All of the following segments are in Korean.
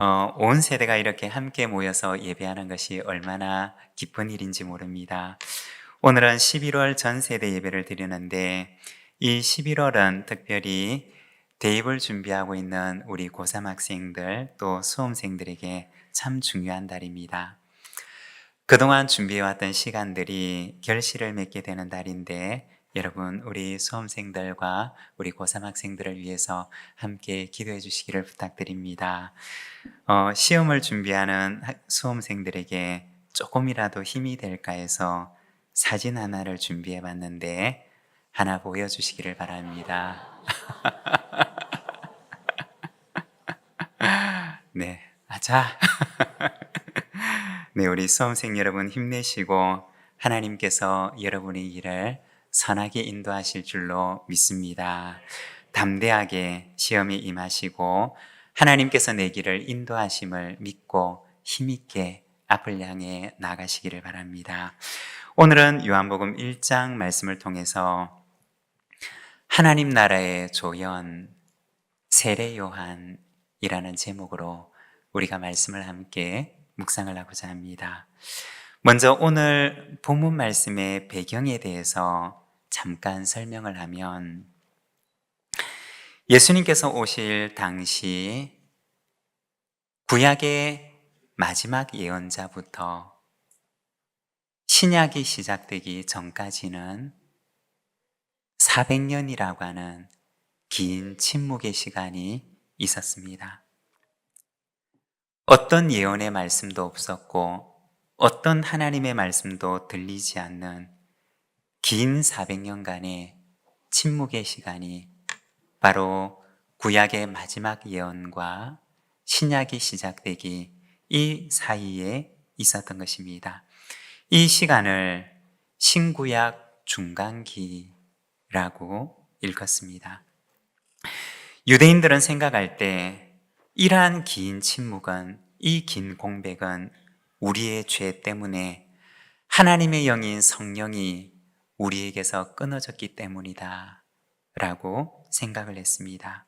온 세대가 이렇게 함께 모여서 예배하는 것이 얼마나 기쁜 일인지 모릅니다. 오늘은 11월 전 세대 예배를 드리는데, 이 11월은 특별히 대입을 준비하고 있는 우리 고3 학생들 또 수험생들에게 참 중요한 달입니다. 그동안 준비해왔던 시간들이 결실을 맺게 되는 달인데, 여러분 우리 수험생들과 우리 고3 학생들을 위해서 함께 기도해 주시기를 부탁드립니다. 시험을 준비하는 수험생들에게 조금이라도 힘이 될까 해서 사진 하나를 준비해 봤는데 하나 보여주시기를 바랍니다. 네, 자, 네, 우리 수험생 여러분 힘내시고 하나님께서 여러분의 일을 선하게 인도하실 줄로 믿습니다. 담대하게 시험에 임하시고 하나님께서 내 길을 인도하심을 믿고 힘있게 앞을 향해 나가시기를 바랍니다. 오늘은 요한복음 1장 말씀을 통해서 하나님 나라의 조연, 세례 요한이라는 제목으로 우리가 말씀을 함께 묵상을 하고자 합니다. 먼저 오늘 본문 말씀의 배경에 대해서 잠깐 설명을 하면, 예수님께서 오실 당시 구약의 마지막 예언자부터 신약이 시작되기 전까지는 400년이라고 하는 긴 침묵의 시간이 있었습니다. 어떤 예언의 말씀도 없었고 어떤 하나님의 말씀도 들리지 않는 긴 400년간의 침묵의 시간이 바로 구약의 마지막 예언과 신약이 시작되기 이 사이에 있었던 것입니다. 이 시간을 신구약 중간기라고 읽었습니다. 유대인들은 생각할 때 이러한 긴 침묵은, 이 긴 공백은 우리의 죄 때문에 하나님의 영인 성령이 우리에게서 끊어졌기 때문이다 라고 생각을 했습니다.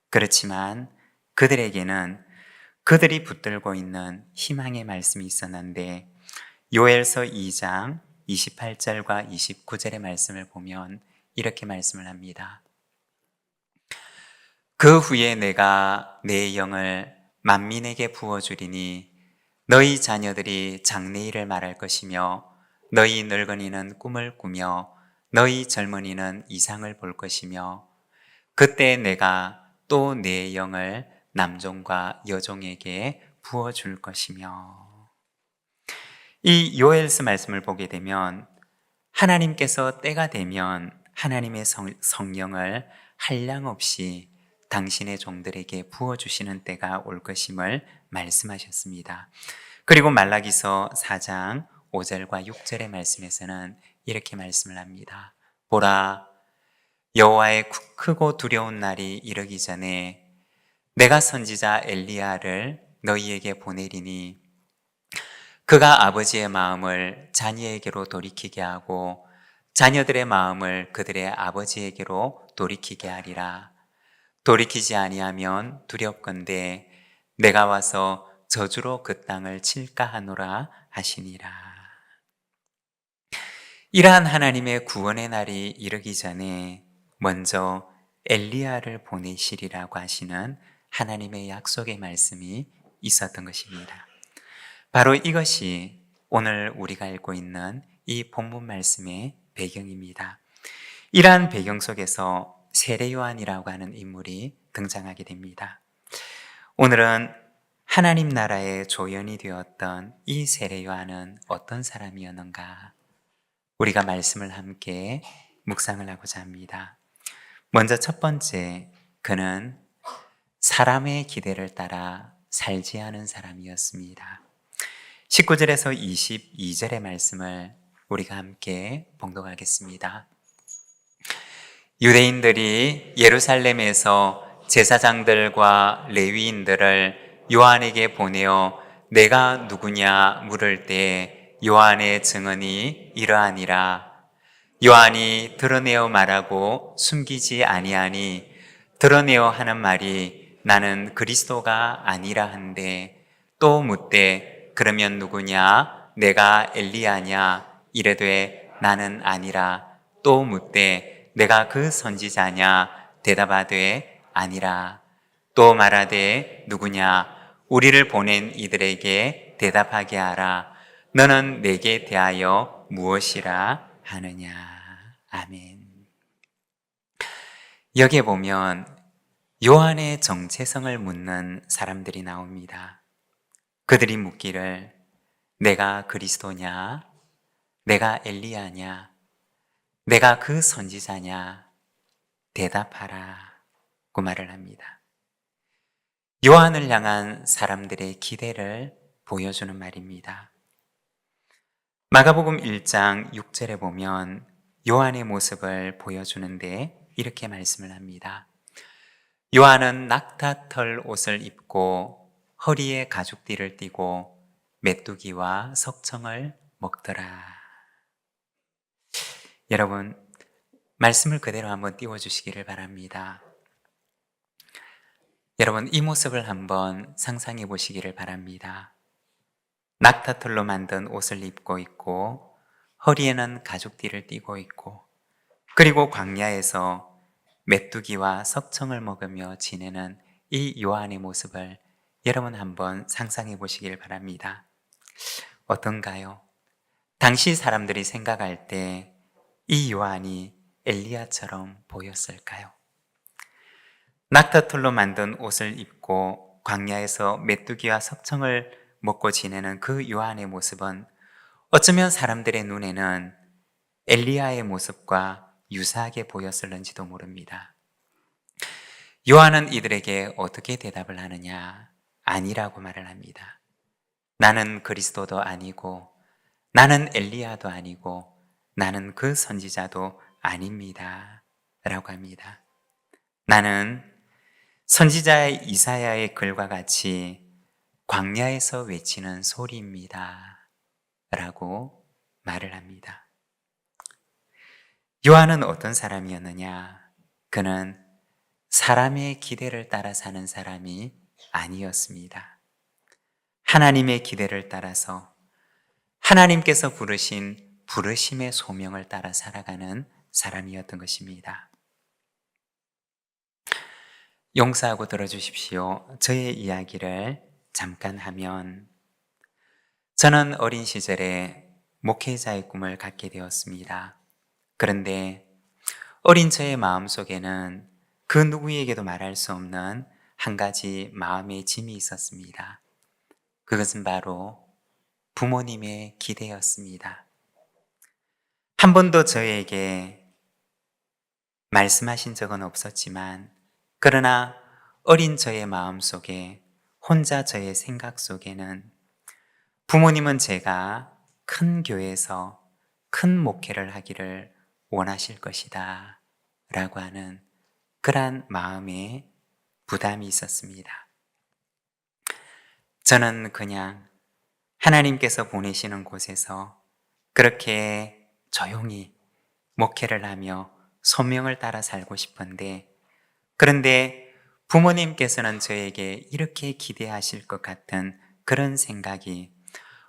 그렇지만 그들에게는 그들이 붙들고 있는 희망의 말씀이 있었는데, 요엘서 2장 28절과 29절의 말씀을 보면 이렇게 말씀을 합니다. 그 후에 내가 내 영을 만민에게 부어주리니 너희 자녀들이 장래일을 말할 것이며 너희 늙은이는 꿈을 꾸며 너희 젊은이는 이상을 볼 것이며 그때 내가 또 내 영을 남종과 여종에게 부어줄 것이며. 이 요엘서 말씀을 보게 되면 하나님께서 때가 되면 하나님의 성령을 한량없이 당신의 종들에게 부어주시는 때가 올 것임을 말씀하셨습니다. 그리고 말라기서 4장 5절과 6절의 말씀에서는 이렇게 말씀을 합니다. 보라, 여호와의 크고 두려운 날이 이르기 전에 내가 선지자 엘리야를 너희에게 보내리니 그가 아버지의 마음을 자녀에게로 돌이키게 하고 자녀들의 마음을 그들의 아버지에게로 돌이키게 하리라. 돌이키지 아니하면 두렵건대 내가 와서 저주로 그 땅을 칠까 하노라 하시니라. 이러한 하나님의 구원의 날이 이르기 전에 먼저 엘리야를 보내시리라고 하시는 하나님의 약속의 말씀이 있었던 것입니다. 바로 이것이 오늘 우리가 읽고 있는 이 본문 말씀의 배경입니다. 이러한 배경 속에서 세례 요한이라고 하는 인물이 등장하게 됩니다. 오늘은 하나님 나라의 조연이 되었던 이 세례 요한은 어떤 사람이었는가, 우리가 말씀을 함께 묵상을 하고자 합니다. 먼저 첫 번째, 그는 사람의 기대를 따라 살지 않은 사람이었습니다. 19절에서 22절의 말씀을 우리가 함께 봉독하겠습니다. 유대인들이 예루살렘에서 제사장들과 레위인들을 요한에게 보내어 내가 누구냐 물을 때 요한의 증언이 이러하니라. 요한이 드러내어 말하고 숨기지 아니하니 드러내어 하는 말이 나는 그리스도가 아니라 한데 또 묻되 그러면 누구냐? 내가 엘리야냐? 이르되 나는 아니라. 또 묻되 내가 그 선지자냐? 대답하되 아니라. 또 말하되 누구냐? 우리를 보낸 이들에게 대답하게 하라. 너는 내게 대하여 무엇이라 하느냐? 아멘. 여기에 보면 요한의 정체성을 묻는 사람들이 나옵니다. 그들이 묻기를 내가 그리스도냐? 내가 엘리야냐? 내가 그 선지자냐? 대답하라. 그 말을 합니다. 요한을 향한 사람들의 기대를 보여주는 말입니다. 마가복음 1장 6절에 보면 요한의 모습을 보여주는데 이렇게 말씀을 합니다. 요한은 낙타털 옷을 입고 허리에 가죽띠를 띠고 메뚜기와 석청을 먹더라. 여러분, 말씀을 그대로 한번 띄워주시기를 바랍니다. 여러분, 이 모습을 한번 상상해 보시기를 바랍니다. 낙타털로 만든 옷을 입고 있고 허리에는 가죽띠를 띠고 있고 그리고 광야에서 메뚜기와 석청을 먹으며 지내는 이 요한의 모습을 여러분 한번 상상해 보시길 바랍니다. 어떤가요? 당시 사람들이 생각할 때 이 요한이 엘리야처럼 보였을까요? 낙타털로 만든 옷을 입고 광야에서 메뚜기와 석청을 먹고 지내는 그 요한의 모습은 어쩌면 사람들의 눈에는 엘리야의 모습과 유사하게 보였을는지도 모릅니다. 요한은 이들에게 어떻게 대답을 하느냐? 아니라고 말을 합니다. 나는 그리스도도 아니고 나는 엘리야도 아니고 나는 그 선지자도 아닙니다. 라고 합니다. 나는 선지자의 이사야의 글과 같이 광야에서 외치는 소리입니다. 라고 말을 합니다. 요한은 어떤 사람이었느냐? 그는 사람의 기대를 따라 사는 사람이 아니었습니다. 하나님의 기대를 따라서 하나님께서 부르신 부르심의 소명을 따라 살아가는 사람이었던 것입니다. 용서하고 들어주십시오. 저의 이야기를 잠깐 하면 저는 어린 시절에 목회자의 꿈을 갖게 되었습니다. 그런데 어린 저의 마음속에는 그 누구에게도 말할 수 없는 한 가지 마음의 짐이 있었습니다. 그것은 바로 부모님의 기대였습니다. 한 번도 저에게 말씀하신 적은 없었지만 그러나 어린 저의 마음속에 혼자 저의 생각 속에는 부모님은 제가 큰 교회에서 큰 목회를 하기를 원하실 것이다 라고 하는 그러한 마음에 부담이 있었습니다. 저는 그냥 하나님께서 보내시는 곳에서 그렇게 조용히 목회를 하며 소명을 따라 살고 싶은데 그런데 부모님께서는 저에게 이렇게 기대하실 것 같은 그런 생각이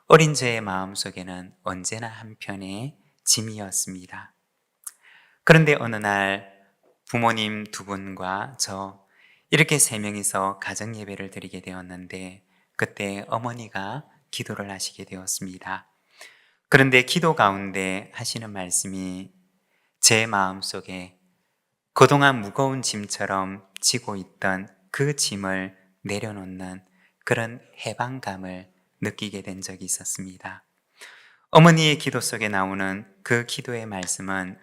어린 저의 마음속에는 언제나 한편의 짐이었습니다. 그런데 어느 날 부모님 두 분과 저 이렇게 세 명이서 가정 예배를 드리게 되었는데 그때 어머니가 기도를 하시게 되었습니다. 그런데 기도 가운데 하시는 말씀이 제 마음속에 그동안 무거운 짐처럼 지고 있던 그 짐을 내려놓는 그런 해방감을 느끼게 된 적이 있었습니다. 어머니의 기도 속에 나오는 그 기도의 말씀은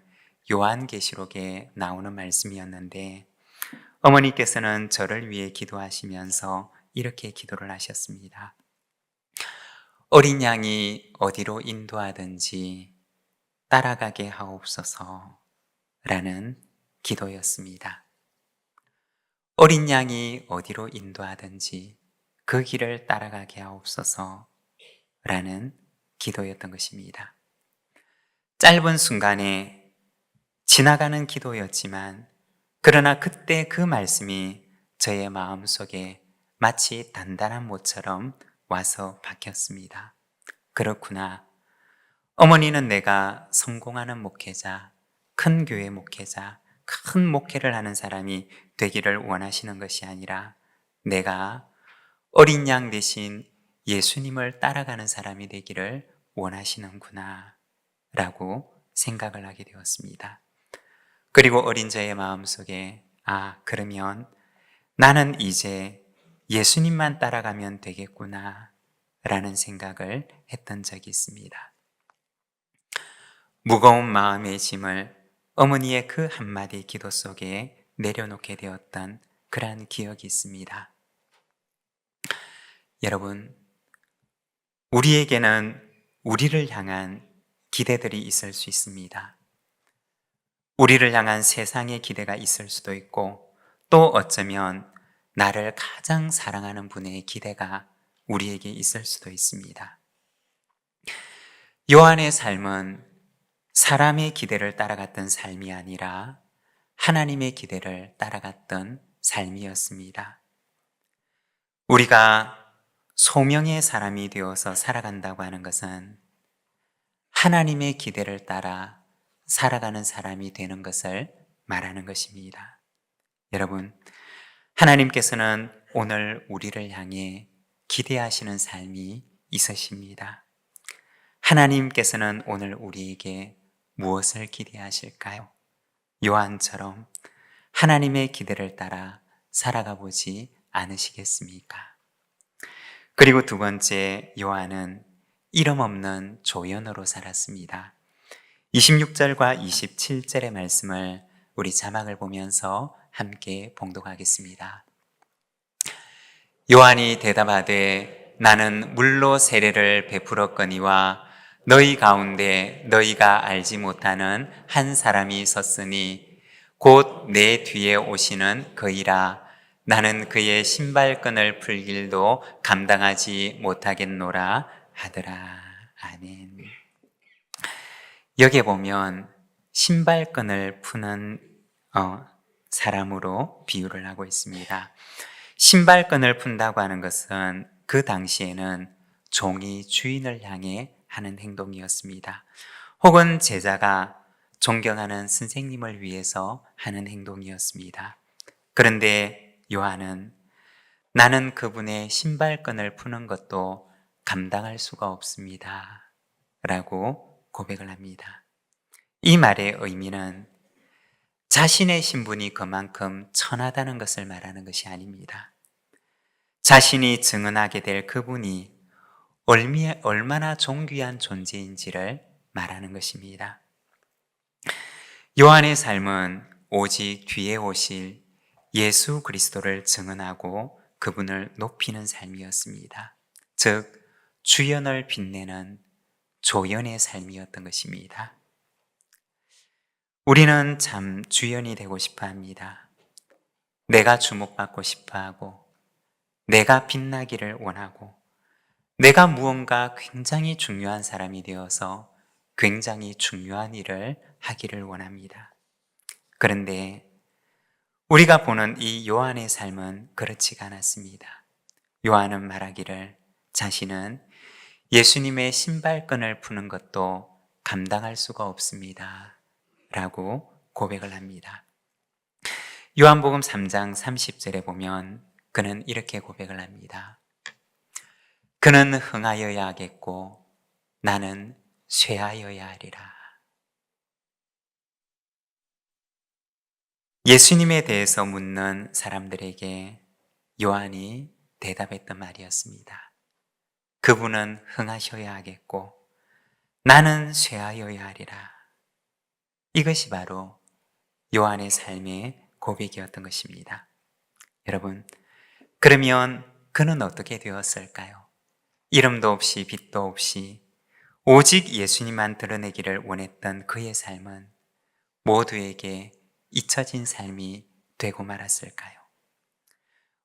요한계시록에 나오는 말씀이었는데 어머니께서는 저를 위해 기도하시면서 이렇게 기도를 하셨습니다. 어린 양이 어디로 인도하든지 따라가게 하옵소서 라는 기도였습니다. 어린 양이 어디로 인도하든지 그 길을 따라가게 하옵소서 라는 기도였던 것입니다. 짧은 순간에 지나가는 기도였지만 그러나 그때 그 말씀이 저의 마음속에 마치 단단한 못처럼 와서 박혔습니다. 그렇구나. 어머니는 내가 성공하는 목회자, 큰 교회 목회자, 큰 목회를 하는 사람이 되기를 원하시는 것이 아니라 내가 어린 양 대신 예수님을 따라가는 사람이 되기를 원하시는구나 라고 생각을 하게 되었습니다. 그리고 어린 저의 마음속에 그러면 나는 이제 예수님만 따라가면 되겠구나 라는 생각을 했던 적이 있습니다. 무거운 마음의 짐을 어머니의 그 한마디 기도 속에 내려놓게 되었던 그러한 기억이 있습니다. 여러분, 우리에게는 우리를 향한 기대들이 있을 수 있습니다. 우리를 향한 세상의 기대가 있을 수도 있고 또 어쩌면 나를 가장 사랑하는 분의 기대가 우리에게 있을 수도 있습니다. 요한의 삶은 사람의 기대를 따라갔던 삶이 아니라 하나님의 기대를 따라갔던 삶이었습니다. 우리가 소명의 사람이 되어서 살아간다고 하는 것은 하나님의 기대를 따라 살아가는 사람이 되는 것을 말하는 것입니다. 여러분, 하나님께서는 오늘 우리를 향해 기대하시는 삶이 있으십니다. 하나님께서는 오늘 우리에게 무엇을 기대하실까요? 요한처럼 하나님의 기대를 따라 살아가 보지 않으시겠습니까? 그리고 두 번째, 요한은 이름 없는 조연으로 살았습니다. 26절과 27절의 말씀을 우리 자막을 보면서 함께 봉독하겠습니다. 요한이 대답하되 나는 물로 세례를 베풀었거니와 너희 가운데 너희가 알지 못하는 한 사람이 섰으니 곧 내 뒤에 오시는 그이라. 나는 그의 신발끈을 풀 길도 감당하지 못하겠노라 하더라. 아멘. 여기에 보면 신발끈을 푸는 사람으로 비유를 하고 있습니다. 신발끈을 푼다고 하는 것은 그 당시에는 종이 주인을 향해 하는 행동이었습니다. 혹은 제자가 존경하는 선생님을 위해서 하는 행동이었습니다. 그런데 요한은 나는 그분의 신발끈을 푸는 것도 감당할 수가 없습니다 라고 고백을 합니다. 이 말의 의미는 자신의 신분이 그만큼 천하다는 것을 말하는 것이 아닙니다. 자신이 증언하게 될 그분이 얼마나 존귀한 존재인지를 말하는 것입니다. 요한의 삶은 오직 뒤에 오실 예수 그리스도를 증언하고 그분을 높이는 삶이었습니다. 즉, 주연을 빛내는 조연의 삶이었던 것입니다. 우리는 참 주연이 되고 싶어 합니다. 내가 주목받고 싶어 하고, 내가 빛나기를 원하고, 내가 무언가 굉장히 중요한 사람이 되어서 굉장히 중요한 일을 하기를 원합니다. 그런데 우리가 보는 이 요한의 삶은 그렇지가 않았습니다. 요한은 말하기를 자신은 예수님의 신발끈을 푸는 것도 감당할 수가 없습니다 라고 고백을 합니다. 요한복음 3장 30절에 보면 그는 이렇게 고백을 합니다. 그는 흥하여야 하겠고 나는 쇠하여야 하리라. 예수님에 대해서 묻는 사람들에게 요한이 대답했던 말이었습니다. 그분은 흥하셔야 하겠고 나는 쇠하여야 하리라. 이것이 바로 요한의 삶의 고백이었던 것입니다. 여러분, 그러면 그는 어떻게 되었을까요? 이름도 없이 빛도 없이 오직 예수님만 드러내기를 원했던 그의 삶은 모두에게 잊혀진 삶이 되고 말았을까요?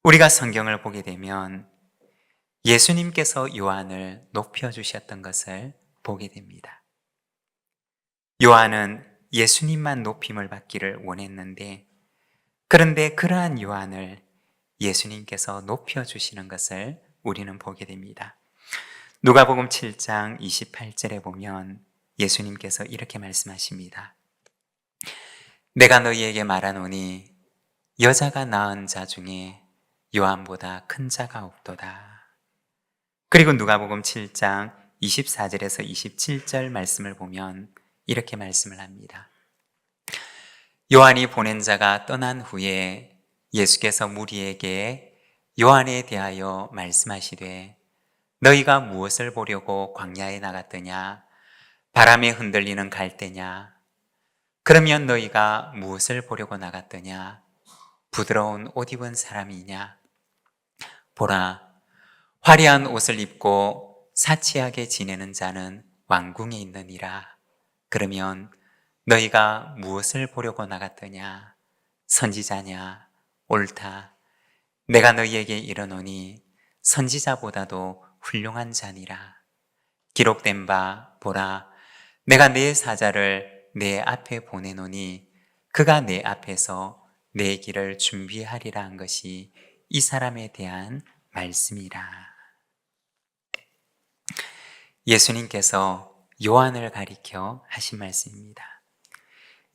우리가 성경을 보게 되면 예수님께서 요한을 높여주셨던 것을 보게 됩니다. 요한은 예수님만 높임을 받기를 원했는데, 그런데 그러한 요한을 예수님께서 높여주시는 것을 우리는 보게 됩니다. 누가복음 7장 28절에 보면 예수님께서 이렇게 말씀하십니다. 내가 너희에게 말하노니 여자가 낳은 자 중에 요한보다 큰 자가 없도다. 그리고 누가복음 7장 24절에서 27절 말씀을 보면 이렇게 말씀을 합니다. 요한이 보낸 자가 떠난 후에 예수께서 무리에게 요한에 대하여 말씀하시되 너희가 무엇을 보려고 광야에 나갔더냐? 바람에 흔들리는 갈대냐? 그러면 너희가 무엇을 보려고 나갔더냐? 부드러운 옷 입은 사람이냐? 보라, 화려한 옷을 입고 사치하게 지내는 자는 왕궁에 있느니라. 그러면 너희가 무엇을 보려고 나갔더냐? 선지자냐? 옳다. 내가 너희에게 이르노니 선지자보다도 훌륭한 자니라. 기록된 바 보라, 내가 내 사자를 내 앞에 보내노니 그가 내 앞에서 내 길을 준비하리라 한 것이 이 사람에 대한 말씀이라. 예수님께서 요한을 가리켜 하신 말씀입니다.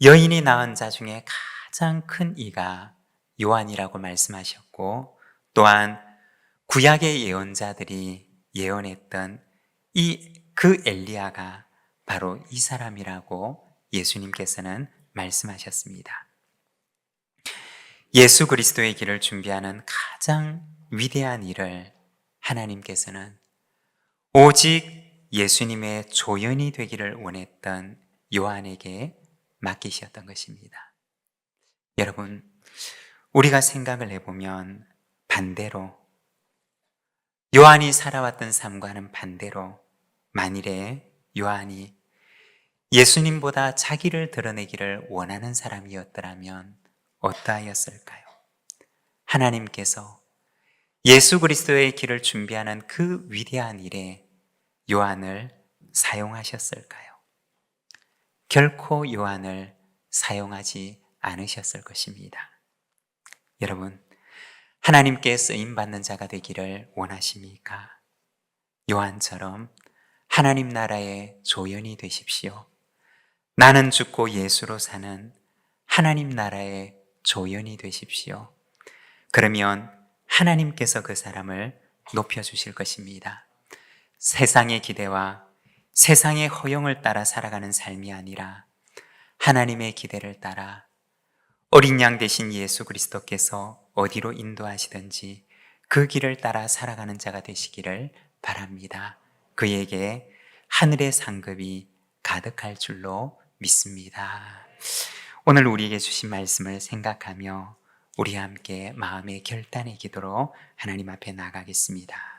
여인이 낳은 자 중에 가장 큰 이가 요한이라고 말씀하셨고, 또한 구약의 예언자들이 예언했던 그 엘리야가 바로 이 사람이라고 예수님께서는 말씀하셨습니다. 예수 그리스도의 길을 준비하는 가장 위대한 일을 하나님께서는 오직 예수님의 조연이 되기를 원했던 요한에게 맡기셨던 것입니다. 여러분, 우리가 생각을 해보면 반대로 요한이 살아왔던 삶과는 반대로 만일에 요한이 예수님보다 자기를 드러내기를 원하는 사람이었더라면 어떠하였을까요? 하나님께서 예수 그리스도의 길을 준비하는 그 위대한 일에 요한을 사용하셨을까요? 결코 요한을 사용하지 않으셨을 것입니다. 여러분, 하나님께 쓰임받는 자가 되기를 원하십니까? 요한처럼 하나님 나라의 조연이 되십시오. 나는 죽고 예수로 사는 하나님 나라의 조연이 되십시오. 그러면 하나님께서 그 사람을 높여주실 것입니다. 세상의 기대와 세상의 허용을 따라 살아가는 삶이 아니라 하나님의 기대를 따라 어린 양 되신 예수 그리스도께서 어디로 인도하시든지 그 길을 따라 살아가는 자가 되시기를 바랍니다. 그에게 하늘의 상급이 가득할 줄로 믿습니다. 오늘 우리에게 주신 말씀을 생각하며 우리 함께 마음의 결단의 기도로 하나님 앞에 나가겠습니다.